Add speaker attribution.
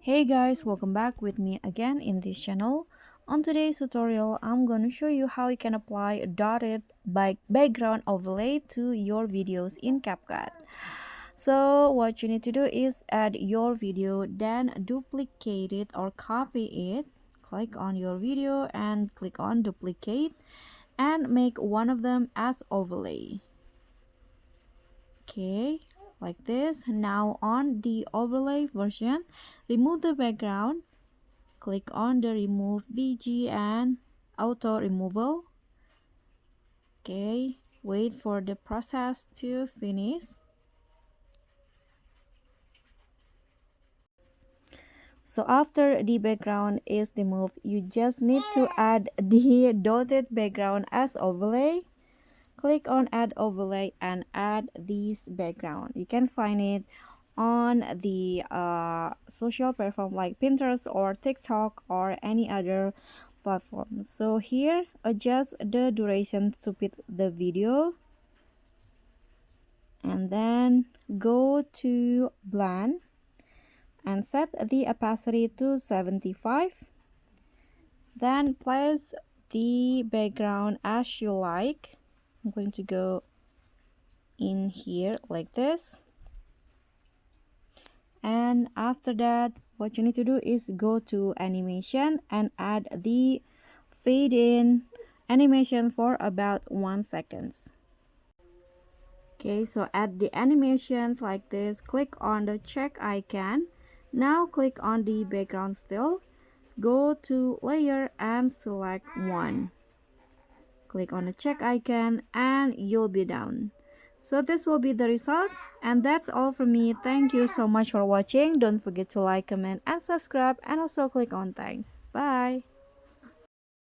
Speaker 1: Hey guys, welcome back with me again in this channel. On today's tutorial, I'm going to show you how you can apply a dotted background overlay to your videos in CapCut. So what you need to do is add your video, then duplicate it or copy it. Click on your video and click on duplicate and make one of them as overlay. Okay, like this. Now on the overlay version, remove the background. Click on the remove BG and auto removal. Okay, wait for the process to finish. So after the background is removed, you just need to add the dotted background as overlay. Click on add overlay and add this background. You can find it on the social platform like Pinterest or TikTok or any other platform. So here adjust the duration to fit the video and then go to blend and set the opacity to 75. Then place the background as you like. I'm going to go in here like this, and after that what you need to do is go to animation and add the fade in animation for about 1 second. Okay, so add the animations like this. Click on the check icon. Now click on the background still, go to layer and select one. Click on the check icon and you'll be done. So this will be the result, and that's all from me. Thank you so much for watching. Don't forget to like, comment and subscribe, and also click on thanks. Bye.